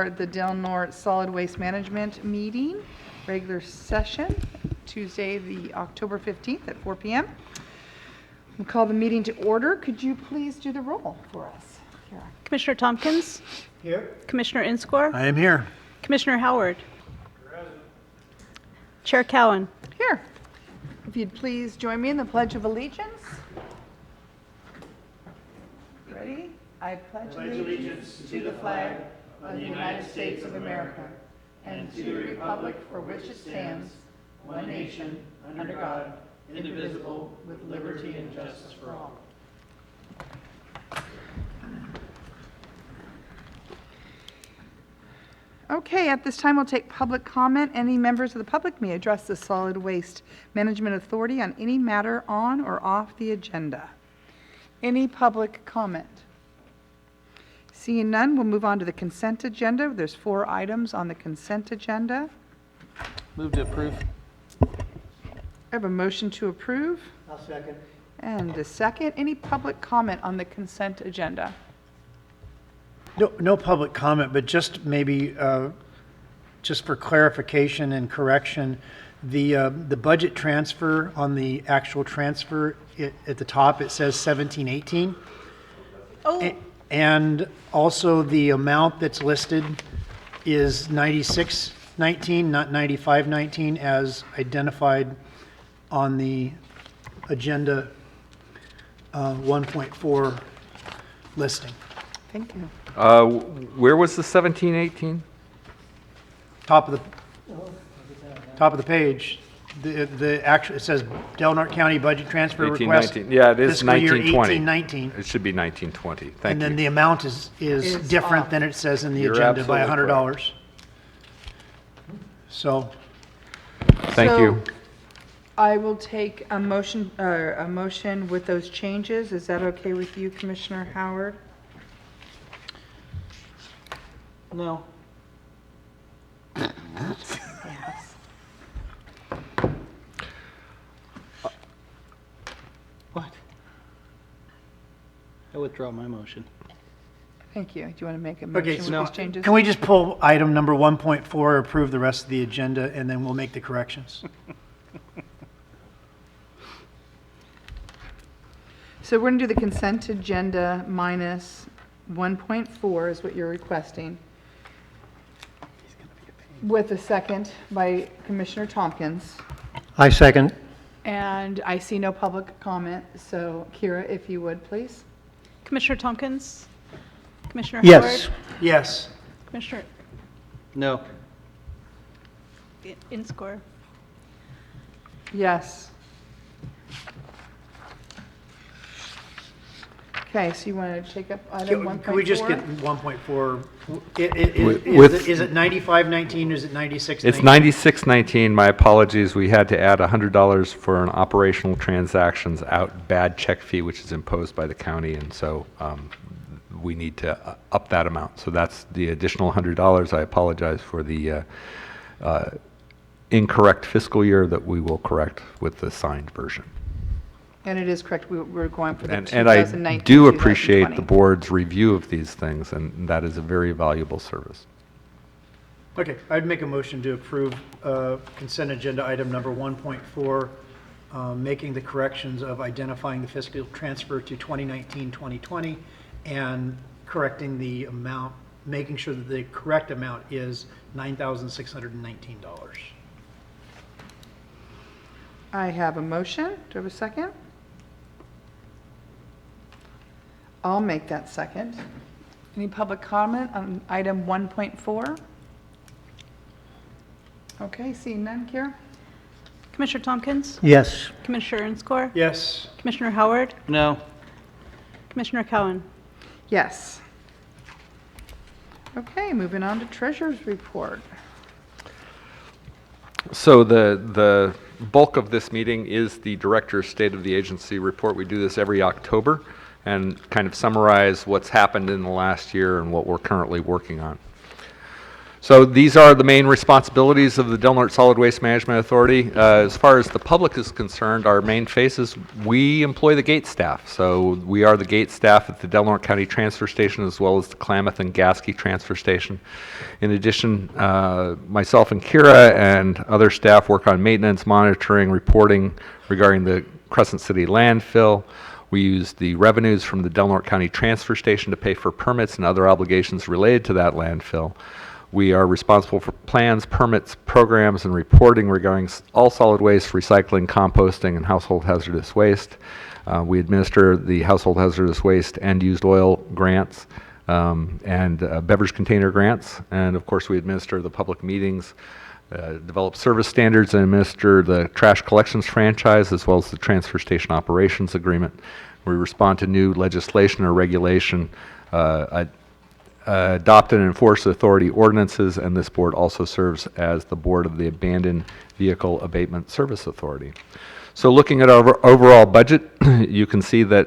The Del Norte Solid Waste Management meeting, regular session, Tuesday, the October 15th at 4 p.m. We'll call the meeting to order. Could you please do the roll for us, Kara? Commissioner Tompkins? Here. Commissioner Inscore? I am here. Commissioner Howard? Chair Cowan? Here. If you'd please join me in the Pledge of Allegiance. Ready? I pledge allegiance to the flag of the United States of America and to the republic for which it stands, one nation, under God, indivisible, with liberty and justice for all. Okay, at this time, we'll take public comment. Any members of the public may address the Solid Waste Management Authority on any matter on or off the agenda. Any public comment? Seeing none, we'll move on to the consent agenda. There's 4 items on the consent agenda. Move to approve. I have a motion to approve I'll second. and a second. Any public comment on the consent agenda? No public comment, but just maybe, just for clarification and correction, the budget transfer on the actual transfer, at the top, it says 1718. Oh, And also the amount that's listed is 9619, not 9519, as identified on the agenda 1.4 listing. Thank you. Where was the 1718? Top of the page, the actual, it says Del Norte County Budget Transfer Request. 1819. Yeah, it is fiscal year 1920. 1819. It should be 1920. Thank And then you. the amount is It's different off. than it says in the You're agenda by absolutely $100. So, Thank you. So, I will take a motion with those changes. Is that okay with you, Commissioner Howard? no. Yes. What? I withdraw my motion. Thank you. Do you want to make a Okay, motion so with these changes? can we just pull item number 1.4, approve the rest of the agenda, and then we'll make the corrections? So we're going to do the consent agenda minus 1.4 is what you're requesting. With a second by Commissioner Tompkins. I second. And I see no public comment, so Kira, if you would, please. Commissioner Tompkins? Commissioner Yes. Howard? Yes. Commissioner No. Inscore? Yes. Okay, so you want to take up item 1.4? Can we just get 1.4? With- Is it 9519 or is it 9619? It's 9619. My apologies. We had to add $100 for an operational transactions out bad check fee, which is imposed by the county, and so we need to up that amount. So that's the additional $100. I apologize for the incorrect fiscal year that we will correct with the signed version. And it is correct, we're going for the And 2019, I do appreciate 2020. the board's review of these things, and that is a very valuable service. Okay, I'd make a motion to approve consent agenda item number 1.4, making the corrections of identifying the fiscal transfer to 2019-2020 and correcting the amount, making sure that the correct amount is $9,619. I have a motion. Do I have a second? I'll make that second. Any public comment on item 1.4? Okay, seeing none, Kira? Commissioner Tompkins? Yes. Commissioner Inscore? Yes. Commissioner Howard? No. Commissioner Cowan? Yes. Okay, moving on to Treasurer's Report. So the bulk of this meeting is the Director's State of the Agency report. We do this every October and kind of summarize what's happened in the last year and what we're currently working on. So these are the main responsibilities of the Del Norte Solid Waste Management Authority. As far as the public is concerned, our main face is we employ the gate staff. So we are the gate staff at the Del Norte County Transfer Station as well as the Klamath and Gasky Transfer Station. In addition, myself and Kira and other staff work on maintenance, monitoring, reporting regarding the Crescent City landfill. We use the revenues from the Del Norte County Transfer Station to pay for permits and other obligations related to that landfill. We are responsible for plans, permits, programs, and reporting regarding all solid waste, recycling, composting, and household hazardous waste. We administer the household hazardous waste and used oil grants and beverage container grants. And of course, we administer the public meetings, develop service standards, and administer the trash collections franchise as well as the transfer station operations agreement. We respond to new legislation or regulation, adopt and enforce authority ordinances, and this board also serves as the board of the Abandoned Vehicle Abatement Service Authority. So looking at our overall budget, you can see that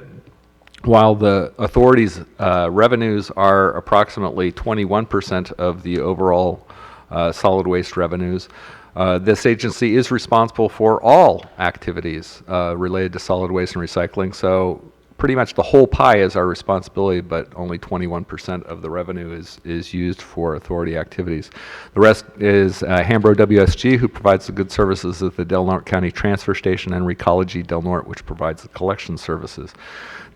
while the authority's revenues are approximately 21% of the overall solid waste revenues, this agency is responsible for all activities related to solid waste and recycling. So pretty much the whole pie is our responsibility, but only 21% of the revenue is used for authority activities. The rest is Hambro WSG, who provides the good services at the Del Norte County Transfer Station, and Recology Del Norte, which provides the collection services.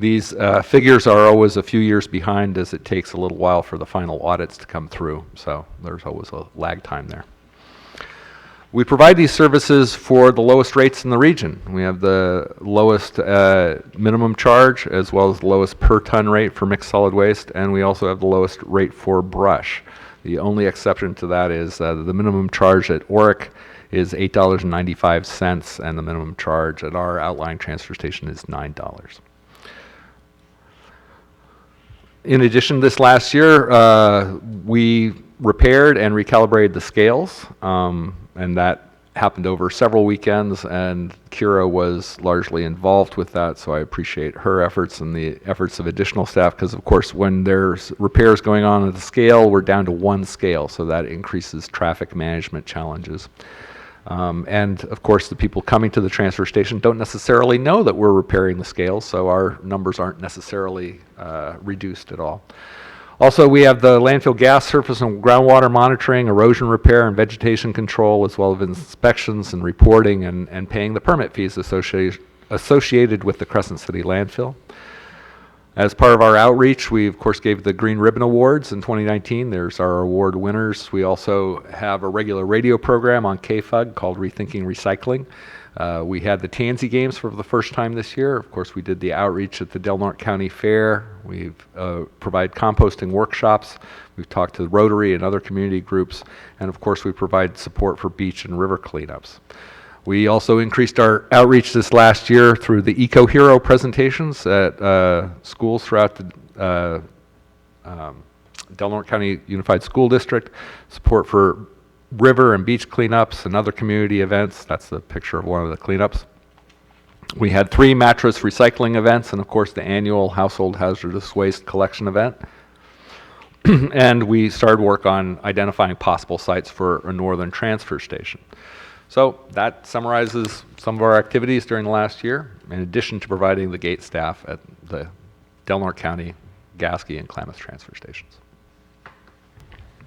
These figures are always a few years behind, as it takes a little while for the final audits to come through, so there's always a lag time there. We provide these services for the lowest rates in the region. We have the lowest minimum charge as well as the lowest per ton rate for mixed solid waste, and we also have the lowest rate for brush. The only exception to that is the minimum charge at Oric is $8.95, and the minimum charge at our outlying transfer station is $9. In addition, this last year, we repaired and recalibrated the scales, and that happened over several weekends, and Kira was largely involved with that, so I appreciate her efforts and the efforts of additional staff, because of course when there's repairs going on at the scale, we're down to one scale, so that increases traffic management challenges. And of course the people coming to the transfer station don't necessarily know that we're repairing the scales, so our numbers aren't necessarily reduced at all. Also, we have the landfill gas, surface and groundwater monitoring, erosion repair, and vegetation control, as well as inspections and reporting and paying the permit fees associated with the Crescent City landfill. As part of our outreach, we of course gave the Green Ribbon Awards in 2019. There's our award winners. We also have a regular radio program on KFUG called Rethinking Recycling. We had the Tansy Games for the first time this year. Of course, we did the outreach at the Del Norte County Fair. We've provide composting workshops. We've talked to Rotary and other community groups. And of course, we provide support for beach and river cleanups. We also increased our outreach this last year through the Eco Hero presentations at schools throughout the Del Norte County Unified School District, support for river and beach cleanups and other community events. That's the picture of one of the cleanups. We had 3 mattress recycling events and of course the annual household hazardous waste collection event. And we started work on identifying possible sites for a northern transfer station. So that summarizes some of our activities during the last year, in addition to providing the gate staff at the Del Norte County, Gasky, and Klamath transfer stations.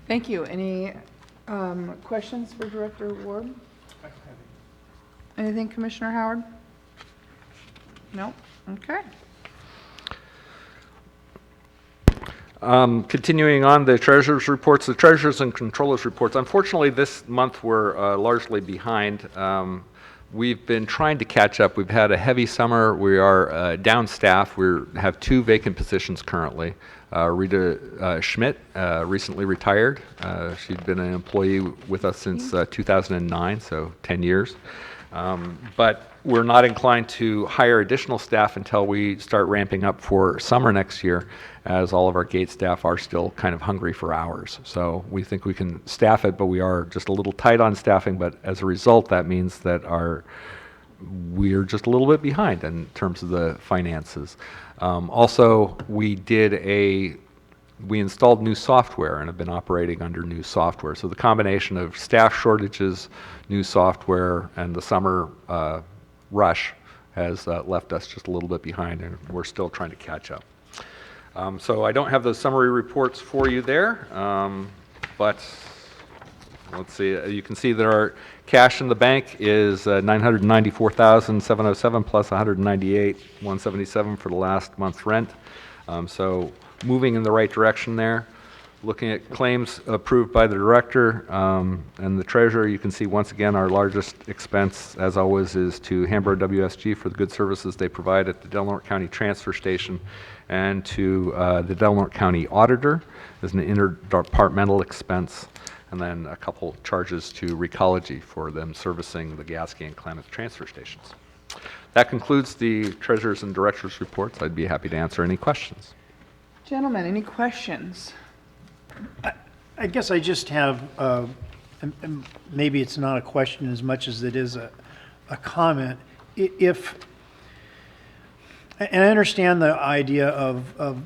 Thank you. Any questions for Director Ward? Anything, Commissioner Howard? No? Okay. Continuing on the treasurer's reports, the treasurer's and controller's reports. Unfortunately, this month we're largely behind. We've been trying to catch up. We've had a heavy summer. We are down staff. We have 2 vacant positions currently. Rita Schmidt recently retired. She'd been an employee with us since 2009, so 10 years. But we're not inclined to hire additional staff until we start ramping up for summer next year, as all of our gate staff are still kind of hungry for hours. So we think we can staff it, but we are just a little tight on staffing. But as a result, that means that we're just a little bit behind in terms of the finances. Also, we did a we installed new software and have been operating under new software. So the combination of staff shortages, new software, and the summer rush has left us just a little bit behind, and we're still trying to catch up. So I don't have those summary reports for you there, but let's see. You can see that our cash in the bank is $994,707 plus $198,177 for the last month's rent. So moving in the right direction there. Looking at claims approved by the director and the treasurer, you can see once again our largest expense, as always, is to Hambro WSG for the good services they provide at the Delaware County Transfer Station, and to the Delaware County Auditor as an interdepartmental expense, and then a couple charges to Recology for them servicing the Gasky and Klamath transfer stations. That concludes the treasurer's and director's reports. I'd be happy to answer any questions. Gentlemen, any questions? I guess I just have, and maybe it's not a question as much as it is a comment. And I understand the idea of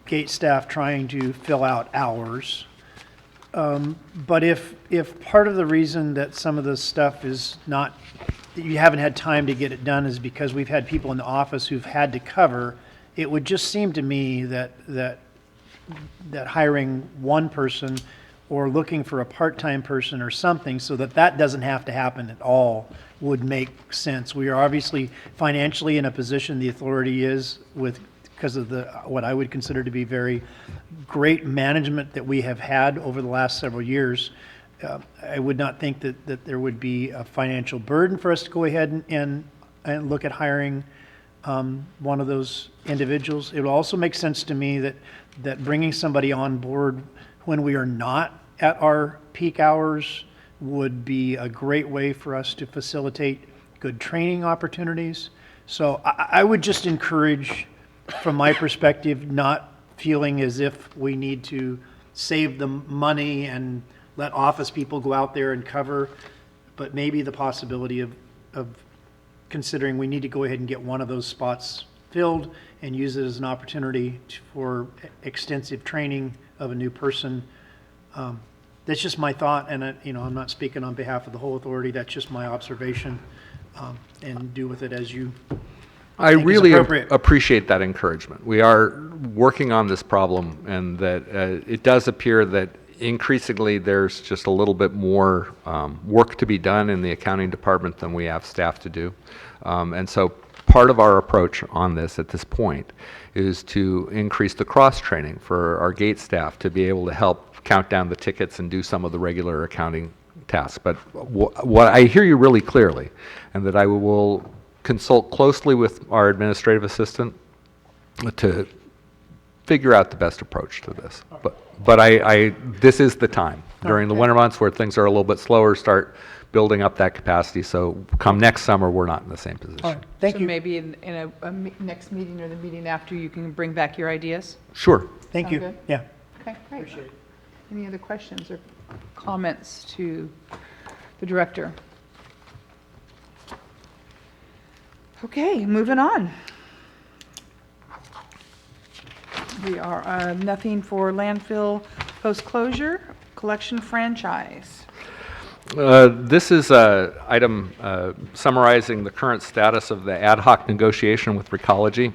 gate staff trying to fill out hours, but if part of the reason that some of this stuff is not, that you haven't had time to get it done is because we've had people in the office who've had to cover, it would just seem to me that hiring one person or looking for a part-time person or something so that doesn't have to happen at all would make sense. We are obviously financially in a position, the authority is, because of what I would consider to be very great management that we have had over the last several years. I would not think that there would be a financial burden for us to go ahead and look at hiring one of those individuals. It will also make sense to me that bringing somebody on board when we are not at our peak hours would be a great way for us to facilitate good training opportunities. So I would just encourage, from my perspective, not feeling as if we need to save the money and let office people go out there and cover, but maybe the possibility of considering we need to go ahead and get one of those spots filled and use it as an opportunity for extensive training of a new person. That's just my thought, and I'm not speaking on behalf of the whole authority. That's just my observation, and do with it as you I think is really appropriate. appreciate that encouragement. We are working on this problem, and that it does appear that increasingly there's just a little bit more work to be done in the accounting department than we have staff to do. And so part of our approach on this at this point is to increase the cross-training for our gate staff to be able to help count down the tickets and do some of the regular accounting tasks. But what I hear you really clearly, and that I will consult closely with our administrative assistant to figure out the best approach to this. But this is the time during the winter months where things are a little bit slower, start building up that capacity. So come next summer, we're not in the same position. All right, thank So you. maybe in next meeting or the meeting after, you can bring back your ideas? Sure. Thank Sound you. good? Yeah. Okay, great. Any other questions or comments to the director? Okay, moving on. We are nothing for landfill post-closure collection franchise. This is an item summarizing the current status of the ad hoc negotiation with Recology.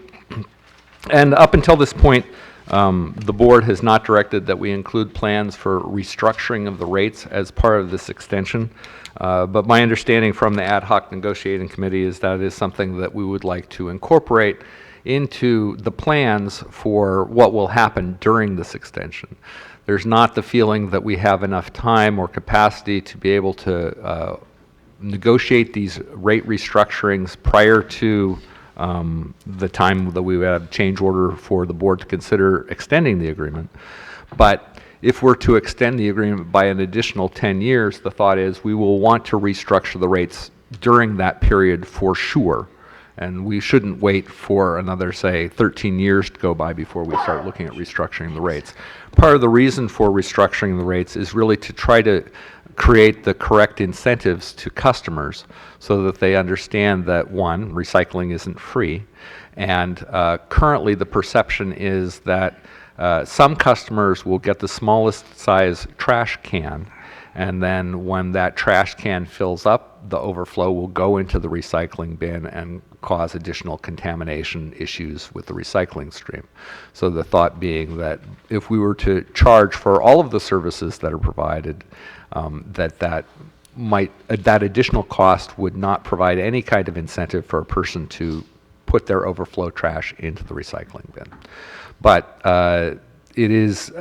And up until this point, the board has not directed that we include plans for restructuring of the rates as part of this extension. But my understanding from the ad hoc negotiating committee is that it is something that we would like to incorporate into the plans for what will happen during this extension. There's not the feeling that we have enough time or capacity to be able to negotiate these rate restructurings prior to the time that we would have change order for the board to consider extending the agreement. But if we're to extend the agreement by an additional 10 years, the thought is we will want to restructure the rates during that period for sure. And we shouldn't wait for another, say, 13 years to go by before we start looking at restructuring the rates. Part of the reason for restructuring the rates is really to try to create the correct incentives to customers so that they understand that, one, recycling isn't free, and currently the perception is that Some customers will get the smallest size trash can, and then when that trash can fills up, the overflow will go into the recycling bin and cause additional contamination issues with the recycling stream. So the thought being that if we were to charge for all of the services that are provided, that additional cost would not provide any kind of incentive for a person to put their overflow trash into the recycling bin. But it is,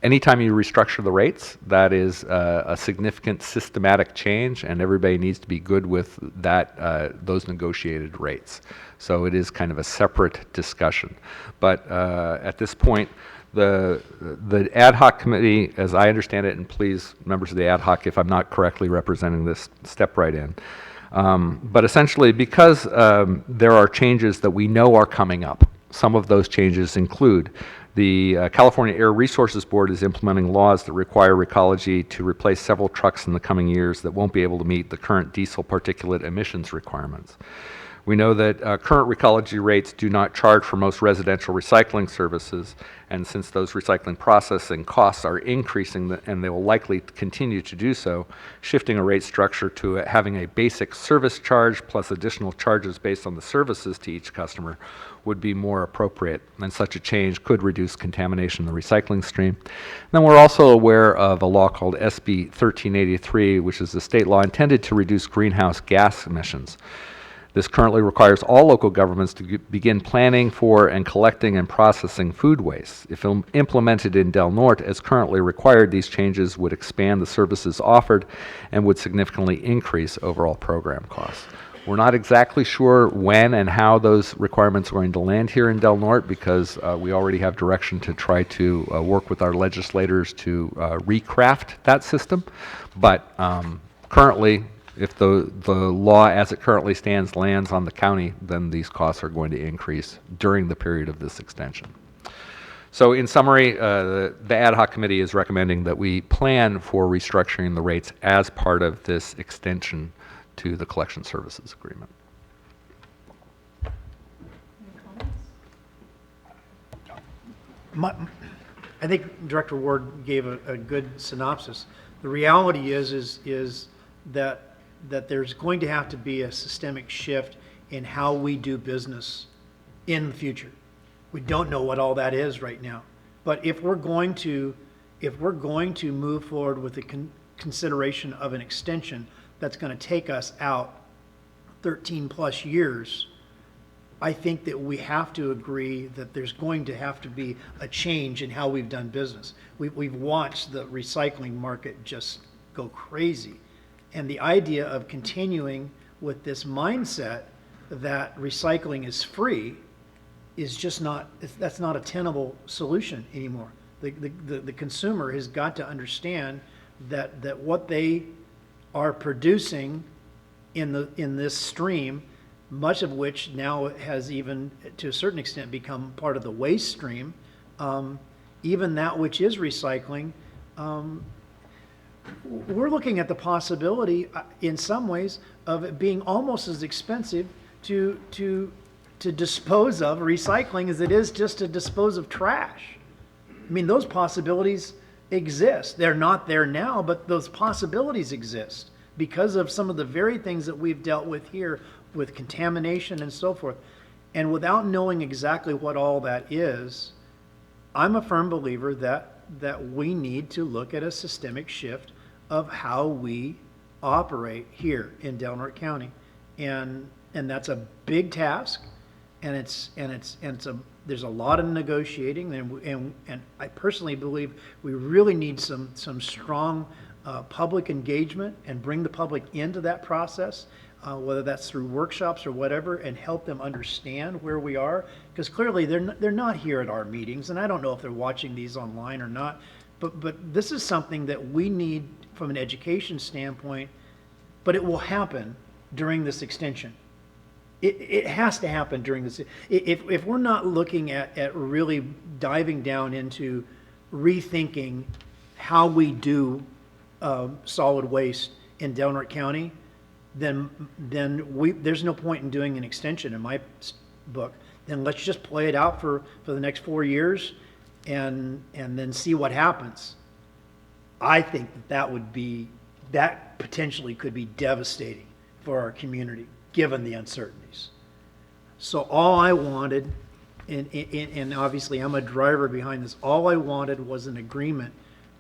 anytime you restructure the rates, that is a significant systematic change, and everybody needs to be good with that, those negotiated rates. So it is kind of a separate discussion. But at this point, the ad hoc committee, as I understand it, and please, members of the ad hoc, if I'm not correctly representing this, step right in. But essentially, because there are changes that we know are coming up, some of those changes include the California Air Resources Board is implementing laws that require Recology to replace several trucks in the coming years that won't be able to meet the current diesel particulate emissions requirements. We know that current Recology rates do not charge for most residential recycling services, and since those recycling processing costs are increasing, and they will likely continue to do so, shifting a rate structure to having a basic service charge plus additional charges based on the services to each customer would be more appropriate, and such a change could reduce contamination in the recycling stream. Then we're also aware of a law called SB 1383, which is a state law intended to reduce greenhouse gas emissions. This currently requires all local governments to begin planning for and collecting and processing food waste. If implemented in Del Norte as currently required, these changes would expand the services offered and would significantly increase overall program costs. We're not exactly sure when and how those requirements are going to land here in Del Norte, because we already have direction to try to work with our legislators to recraft that system. But currently, if the law as it currently stands lands on the county, then these costs are going to increase during the period of this extension. So in summary, the ad hoc committee is recommending that we plan for restructuring the rates as part of this extension to the collection services agreement. I think Director Ward gave a good synopsis. The reality is that there's going to have to be a systemic shift in how we do business in the future. We don't know what all that is right now, but if we're going to move forward with the consideration of an extension that's going to take us out 13 plus years, I think that we have to agree that there's going to have to be a change in how we've done business. We've watched the recycling market just go crazy. And the idea of continuing with this mindset that recycling is free is just not, that's not a tenable solution anymore. The consumer has got to understand that what they are producing in this stream, much of which now has even to a certain extent become part of the waste stream, even that which is recycling, we're looking at the possibility in some ways of it being almost as expensive to dispose of recycling as it is just to dispose of trash. I mean, those possibilities exist. They're not there now, but those possibilities exist because of some of the very things that we've dealt with here with contamination and so forth. And without knowing exactly what all that is, I'm a firm believer that we need to look at a systemic shift of how we operate here in Del Norte County. And that's a big task, and there's a lot of negotiating, and I personally believe we really need some strong public engagement and bring the public into that process, whether that's through workshops or whatever, and help them understand where we are, because clearly they're not here at our meetings, and I don't know if they're watching these online or not, but this is something that we need from an education standpoint, but it will happen during this extension. It has to happen during this. If we're not looking at really diving down into rethinking how we do solid waste in Del Norte County, then there's no point in doing an extension in my book. then let's just play it out for the next 4 years and then see what happens. I think that potentially could be devastating for our community, given the uncertainties. So all I wanted, and obviously I'm a driver behind this, all I wanted was an agreement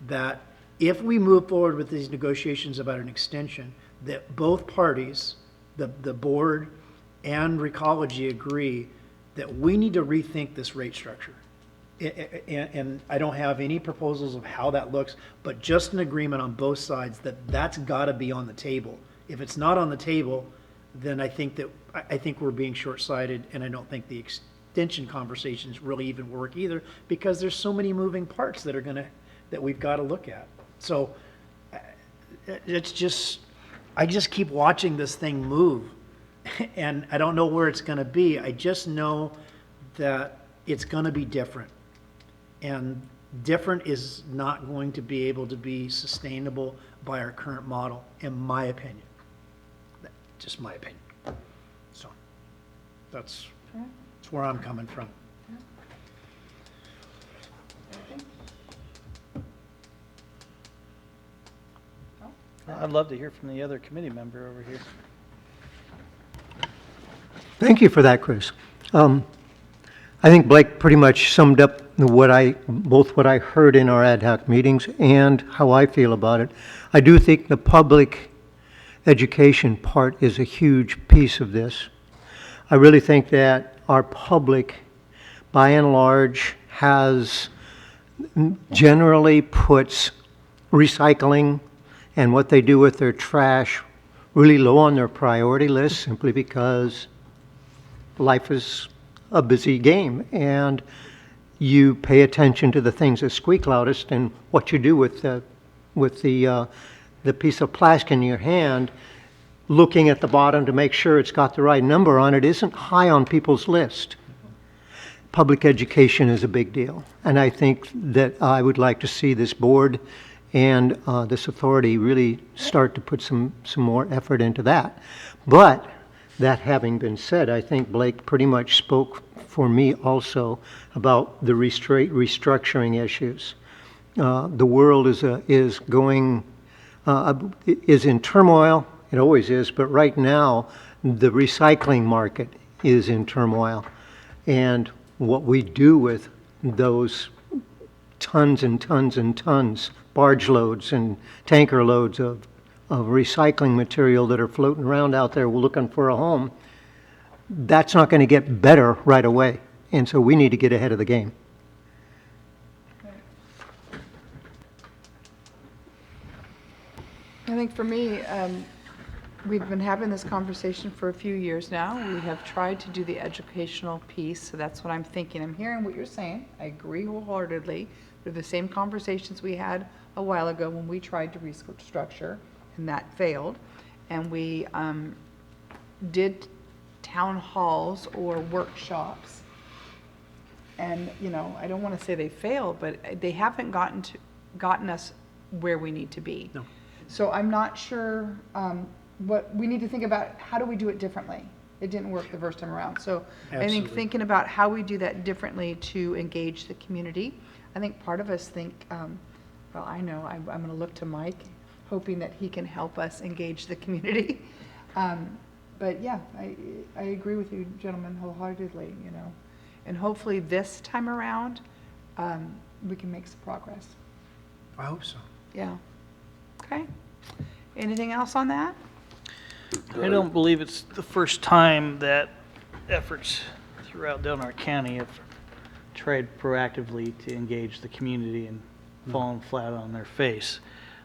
that if we move forward with these negotiations about an extension, that both parties, the board and Recology, agree that we need to rethink this rate structure. And I don't have any proposals of how that looks, but just an agreement on both sides that that's got to be on the table. If it's not on the table, then I think we're being short-sighted, and I don't think the extension conversations really even work either, because there's so many moving parts that we've got to look at. So I just keep watching this thing move, and I don't know where it's going to be. I just know that it's going to be different. And different is not going to be able to be sustainable by our current model, in my opinion. Just my opinion. So that's where I'm coming from. I'd love to hear from the other committee member over here. Thank you for that, Chris. I think Blake pretty much summed up both what I heard in our ad hoc meetings and how I feel about it. I do think the public education part is a huge piece of this. I really think that our public, by and large, generally puts recycling and what they do with their trash really low on their priority list, simply because life is a busy game, and you pay attention to the things that squeak loudest, and what you do with the piece of plastic in your hand, looking at the bottom to make sure it's got the right number on it, isn't high on people's list. Public education is a big deal, and I think that I would like to see this board and this authority really start to put some more effort into that. But that having been said, I think Blake pretty much spoke for me also about the restructuring issues. The world is in turmoil. It always is, but right now the recycling market is in turmoil, and what we do with those tons and tons and tons, barge loads and tanker loads of recycling material that are floating around out there looking for a home, that's not going to get better right away. And so we need to get ahead of the game. I think for me, we've been having this conversation for a few years now. We have tried to do the educational piece, so that's what I'm thinking. I'm hearing what you're saying. I agree wholeheartedly. They're the same conversations we had a while ago when we tried to restructure, and that failed. And we did town halls or workshops. And, I don't want to say they failed, but they haven't gotten us where we need to be. No. So I'm not sure what we need to think about. How do we do it differently? It didn't work the first time around. So I think Absolutely. thinking about how we do that differently to engage the community. I think part of us think, well, I know I'm going to look to Mike, hoping that he can help us engage the community. But yeah, I agree with you, gentlemen, wholeheartedly. And hopefully this time around, we can make some progress. I hope so. Yeah. Okay. Anything else on that? I don't believe it's the first time that efforts throughout Delaware County have tried proactively to engage the community and fallen flat on their face.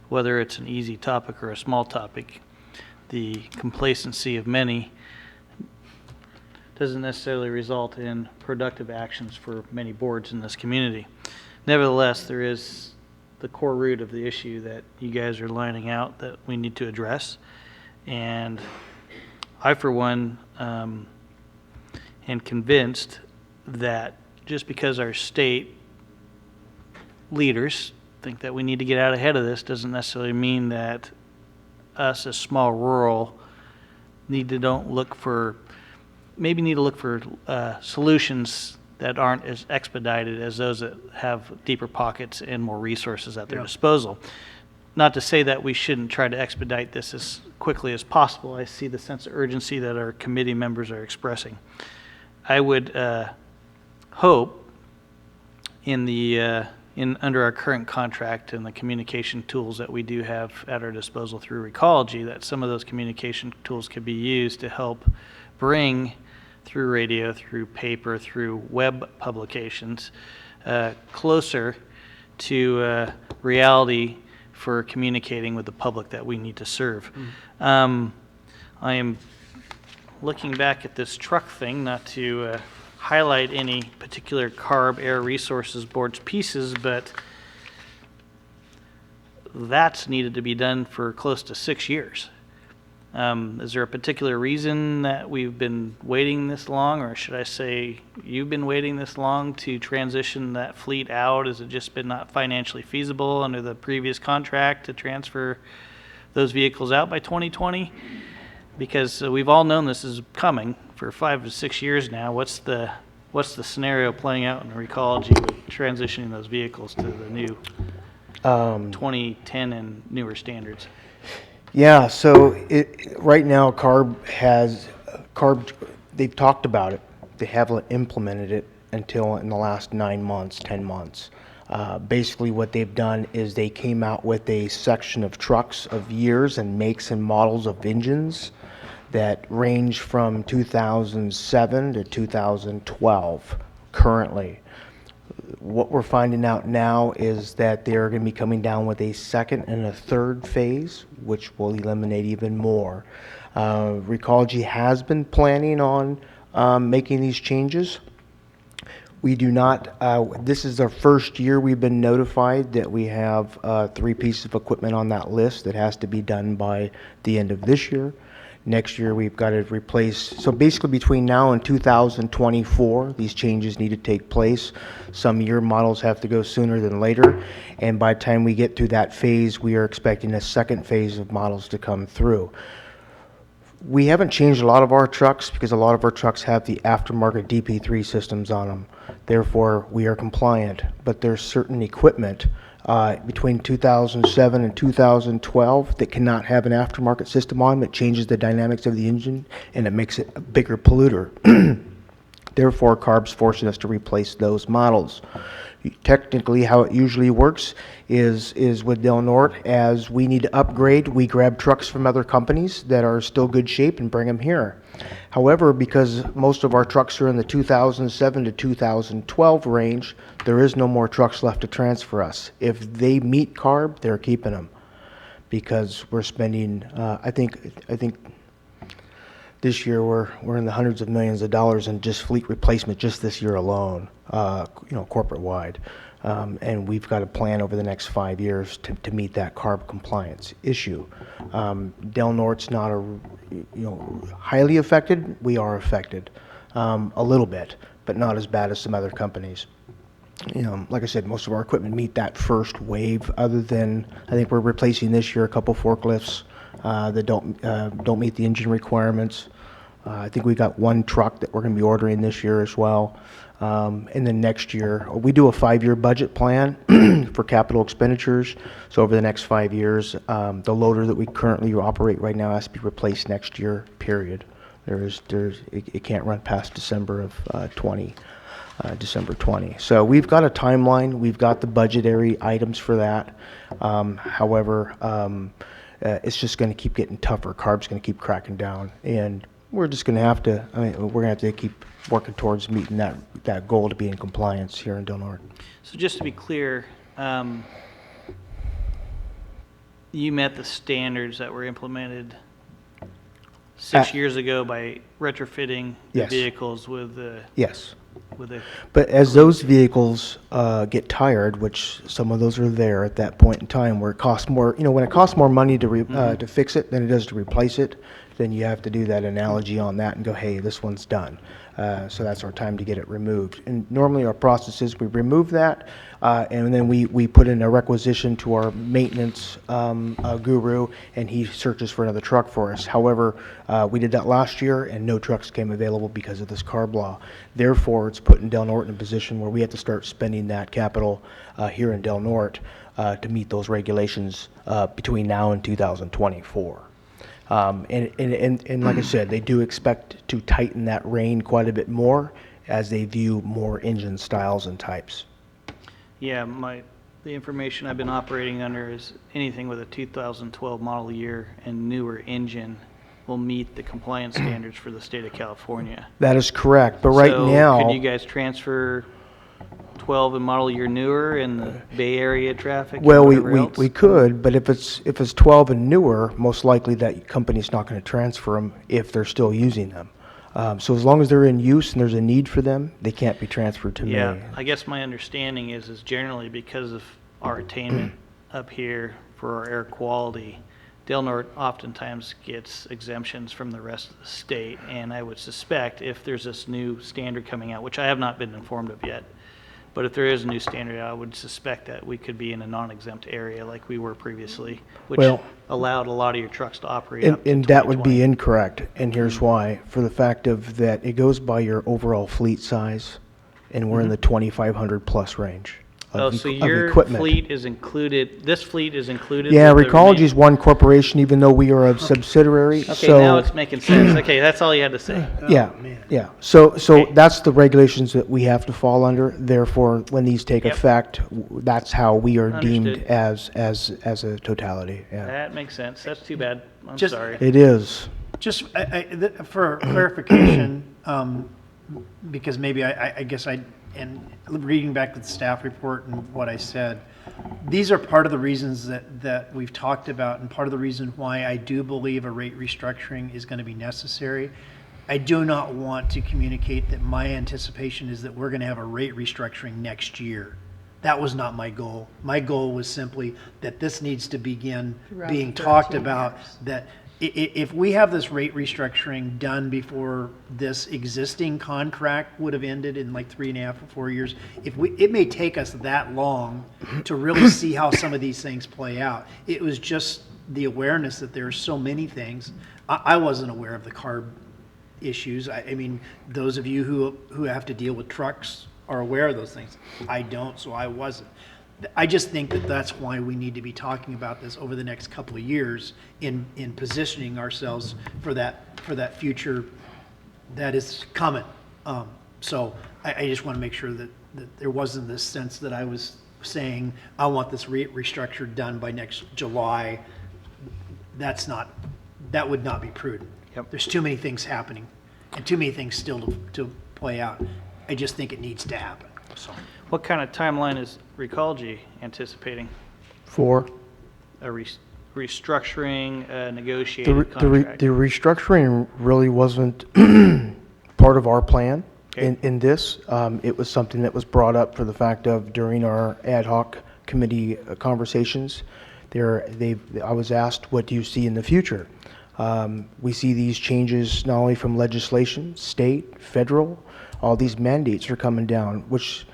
Whether it's an easy topic or a small topic, the complacency of many doesn't necessarily result in productive actions for many boards in this community. Nevertheless, there is the core root of the issue that you guys are lining out that we need to address. And I, for one, am convinced that just because our state leaders think that we need to get out ahead of this doesn't necessarily mean that us as small rural don't look for maybe need to look for solutions that aren't as expedited as those that have deeper pockets and more resources at their disposal. Not to say that we shouldn't try to expedite this as quickly as possible. I see the sense of urgency that our committee members are expressing. I would hope under our current contract and the communication tools that we do have at our disposal through Recology, that some of those communication tools could be used to help bring, through radio, through paper, through web publications, closer to reality for communicating with the public that we need to serve. I am looking back at this truck thing, not to highlight any particular CARB Air Resources Board's pieces, but that's needed to be done for close to 6 years. Is there a particular reason that we've been waiting this long, or should I say you've been waiting this long to transition that fleet out? Has it just been not financially feasible under the previous contract to transfer those vehicles out by 2020? Because we've all known this is coming for 5 to 6 years now. What's the scenario playing out in Recology with transitioning those vehicles to the new 2010 and newer standards? Yeah, so right now CARB, they've talked about it. They haven't implemented it until in the last 9 months, 10 months. Basically what they've done is they came out with a section of trucks of years and makes and models of engines that range from 2007 to 2012 currently. What we're finding out now is that they're going to be coming down with a second and a third phase, which will eliminate even more. Recology has been planning on making these changes. We do not, this is our first year we've been notified that we have 3 pieces of equipment on that list that has to be done by the end of this year. Next year, we've got to replace, so basically between now and 2024, these changes need to take place. Some year models have to go sooner than later, and by the time we get through that phase, we are expecting a second phase of models to come through. We haven't changed a lot of our trucks because a lot of our trucks have the aftermarket DP3 systems on them. Therefore, we are compliant, but there's certain equipment between 2007 and 2012 that cannot have an aftermarket system on. It changes the dynamics of the engine and it makes it a bigger polluter. Therefore, CARB's forcing us to replace those models. Technically, how it usually works is with Del Norte, as we need to upgrade, we grab trucks from other companies that are still good shape and bring them here. However, because most of our trucks are in the 2007 to 2012 range, there is no more trucks left to transfer us. If they meet CARB, they're keeping them because we're spending, I think this year we're in the hundreds of millions of dollars in just fleet replacement just this year alone, corporate wide. And we've got a plan over the next 5 years to meet that CARB compliance issue. Del Norte's not highly affected. We are affected a little bit, but not as bad as some other companies. Like I said, most of our equipment meet that first wave. Other than I think we're replacing this year a couple forklifts that don't meet the engine requirements. I think we got 1 truck that we're going to be ordering this year as well. And then next year, we do a 5-year budget plan for capital expenditures. So over the next 5 years, the loader that we currently operate right now has to be replaced next year, period. It can't run past December of 20. So we've got a timeline. We've got the budgetary items for that. However, it's just going to keep getting tougher. CARB's going to keep cracking down, and we're just going to have to. We're going to have to keep working towards meeting that goal to be in compliance here in Del Norte. So just to be clear, you met the standards that were implemented 6 years ago by retrofitting the Yes. vehicles with the Yes. with a But as those vehicles get tired, which some of those are there at that point in time, where it costs more, when it costs more money to fix it than it does to replace it, then you have to do that analogy on that and go, hey, this one's done. So that's our time to get it removed. And normally our process is we remove that, and then we put in a requisition to our maintenance guru, and he searches for another truck for us. However, we did that last year, and no trucks came available because of this CARB law. Therefore, it's putting Del Norte in a position where we have to start spending that capital here in Del Norte to meet those regulations between now and 2024. And like I said, they do expect to tighten that rein quite a bit more as they view more engine styles and types. Yeah, the information I've been operating under is anything with a 2012 model year and newer engine will meet the compliance standards for the state of California. That is correct, but right So now, could you guys transfer 12 and model year newer in the Bay Area traffic and well, whatever else? we could, but if it's 12 and newer, most likely that company's not going to transfer them if they're still using them. So as long as they're in use and there's a need for them, they can't be transferred to me. Yeah, I guess my understanding is generally because of our attainment up here for our air quality, Del Norte oftentimes gets exemptions from the rest of the state, and I would suspect if there's this new standard coming out, which I have not been informed of yet, but if there is a new standard, I would suspect that we could be in a non-exempt area like we were previously, which Well- allowed a lot of your trucks to operate up to And that would 2020. be incorrect, and here's why. For the fact of that, it goes by your overall fleet size, and we're in the 2,500 plus range Oh, of so of your equipment. fleet is included, this fleet is included? Yeah, with the Recology remaining- is one corporation, even though we are a subsidiary, Okay, so. now it's making sense. Okay, that's all you had to say. Yeah, man. yeah. So Okay. that's the regulations that we have to fall under. Therefore, when these take Yep. effect, that's how we are deemed Understood. as a totality, yeah. That makes sense. That's too bad. I'm Just- sorry. It is. Just for clarification, because maybe I guess and reading back the staff report and what I said, these are part of the reasons that we've talked about and part of the reason why I do believe a rate restructuring is going to be necessary. I do not want to communicate that my anticipation is that we're going to have a rate restructuring next year. That was not my goal. My goal was simply that this needs to begin Throughout being the talked 13 about, years. that if we have this rate restructuring done before this existing contract would have ended in like 3.5 or 4 years, it may take us that long to really see how some of these things play out. It was just the awareness that there are so many things. I wasn't aware of the CARB issues. I mean, those of you who have to deal with trucks are aware of those things. I don't, so I wasn't. I just think that that's why we need to be talking about this over the next couple of years in positioning ourselves for that future that is coming. So I just want to make sure that there wasn't this sense that I was saying, I want this restructure done by next July. That would not be prudent. Yep. There's too many things happening and too many things still to play out. I just think it needs to happen, so. What kind of timeline is Recology anticipating? For A restructuring, a the negotiated the contract? restructuring really wasn't part of our plan Okay. in this. It was something that was brought up for the fact of during our ad hoc committee conversations. I was asked, what do you see in the future? We see these changes not only from legislation, state, federal, all these mandates are coming down, which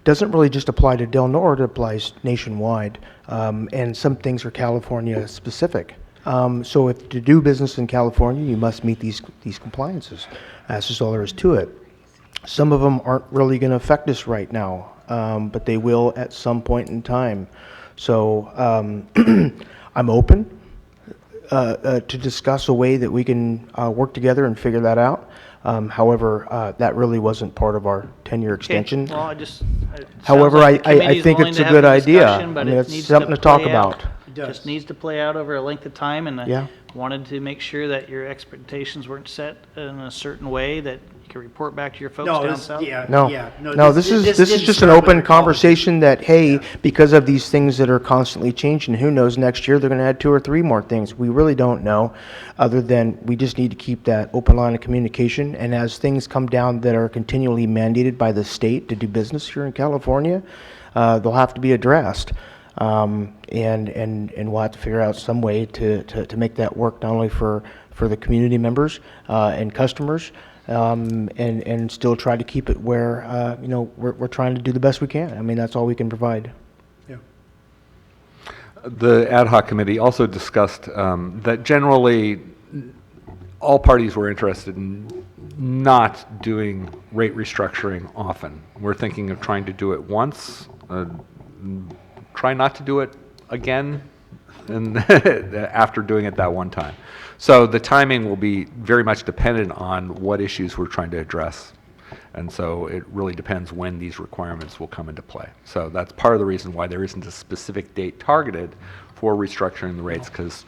doesn't really just apply to Del Norte, it applies nationwide. And some things are California specific. So if to do business in California, you must meet these compliances. That's just all there is to it. Some of them aren't really going to affect us right now, but they will at some point in time. So I'm open to discuss a way that we can work together and figure that out. However, that really wasn't part of our 10-year Okay, extension. well, it sounds However, like the I committee's think willing it's to a have good the idea. discussion, I but mean, it it's needs something to talk play out. about. does. Just needs to play out over a length of time, and Yeah. I wanted to make sure that your expectations weren't set in a certain way that you could report back to your folks No, down this, south. yeah, No, yeah. no, this is didn't just an start with open Recology. conversation that, hey, Yeah. because of these things that are constantly changing, who knows, next year they're going to add 2 or 3 more things. We really don't know, other than we just need to keep that open line of communication. And as things come down that are continually mandated by the state to do business here in California, they'll have to be addressed. And we'll have to figure out some way to make that work, not only for for the community members and customers, and still try to keep it where, you know, we're trying to do the best we can. I mean, that's all we can provide. Yeah. The ad hoc committee also discussed that generally all parties were interested in not doing rate restructuring often. We're thinking of trying to do it once, try not to do it again, and after doing it that one time. So the timing will be very much dependent on what issues we're trying to address. And so it really depends when these requirements will come into play. So that's part of the reason why there isn't a specific date targeted for restructuring the rates, because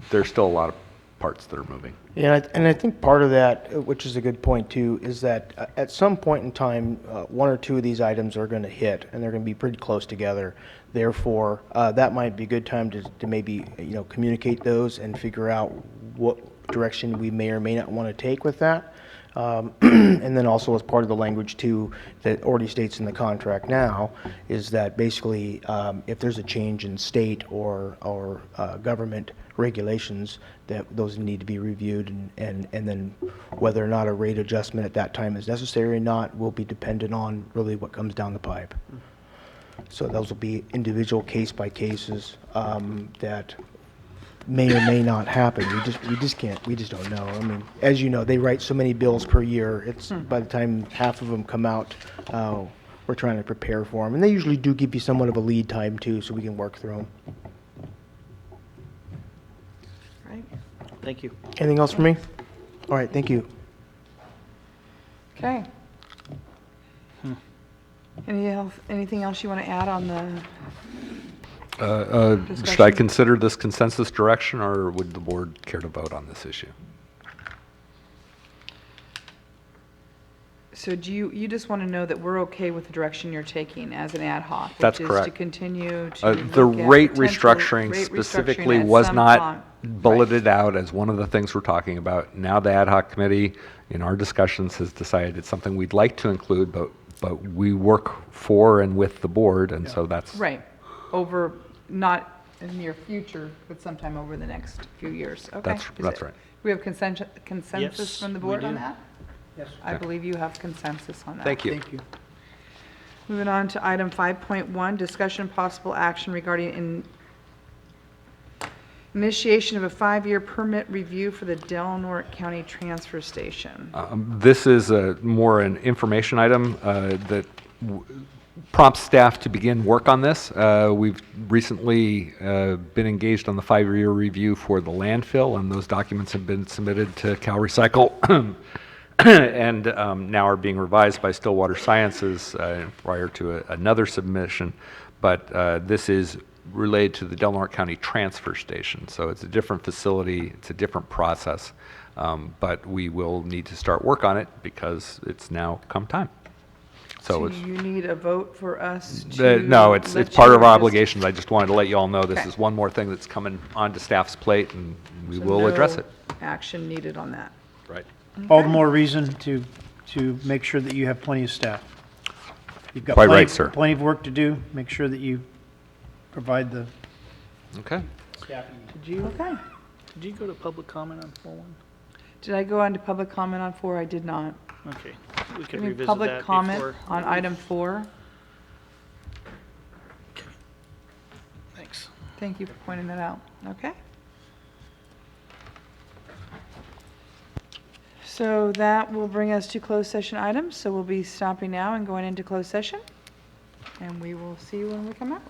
there's still a lot of parts that are moving. Yeah, and I think part of that, which is a good point too, is that at some point in time, one or two of these items are going to hit, and they're going to be pretty close together. Therefore, that might be a good time to maybe, you know, communicate those and figure out what direction we may or may not want to take with that. And then also as part of the language too, that already states in the contract now, is that basically if there's a change in state or government regulations, that those need to be reviewed, and then whether or not a rate adjustment at that time is necessary or not will be dependent on really what comes down the pipe. So those will be individual case by cases that may or may not happen. We just don't know. I mean, as you know, they write so many bills per year. It's by the time half of them come out, we're trying to prepare for them, and they usually do give you somewhat of a lead time too, so we can work through them. Right. Thank you. Anything else for me? All right, thank you. Okay. Anything else you want to add on the, Should I Discussion? consider this consensus direction, or would the board care to vote on this issue? so do you just want to know that we're okay with the direction you're taking as an ad hoc? That's Which is to correct. continue to The look at rate potential restructuring rate specifically restructuring at was some not time. bulleted out as one of the things we're talking about. Now the ad hoc committee, in our discussions, has decided it's something we'd like to include, but we work for and with the board, and so that's. Right, over, not in the near future, but sometime over the next few years, okay? That's right. We have consensus Yes, from the we board on do. that? Yes. I believe you have consensus on that. Thank you. Thank you. Moving on to item 5.1, discussion and possible action regarding initiation of a 5-year permit review for the Delaware County Transfer Station. This is more an information item that prompts staff to begin work on this. We've recently been engaged on the 5-year review for the landfill, and those documents have been submitted to Cal Recycle and now are being revised by Stillwater Sciences prior to another submission. But this is related to the Delaware County Transfer Station. So it's a different facility, it's a different process, but we will need to start work on it because it's now come time. So Do it's, you need a vote for us to? no, it's let part you of or our just- obligations. I just wanted to let you all know this Okay. is one more thing that's coming onto staff's plate, and we so will address no it. Action needed on that. Right. All the more reason to make sure that you have plenty of staff. You've got Quite plenty- right, sir. Plenty of work to do. Make sure that you provide the Okay. staff. Did you Okay. go to public comment on 4.1? Did I go on to public comment on 4? I did not. Okay, we could Any revisit public that comment before. on item 4? Thanks. Thank you for pointing that out. Okay. So that will bring us to closed session items. So we'll be stopping now and going into closed session. And we will see you when we come out.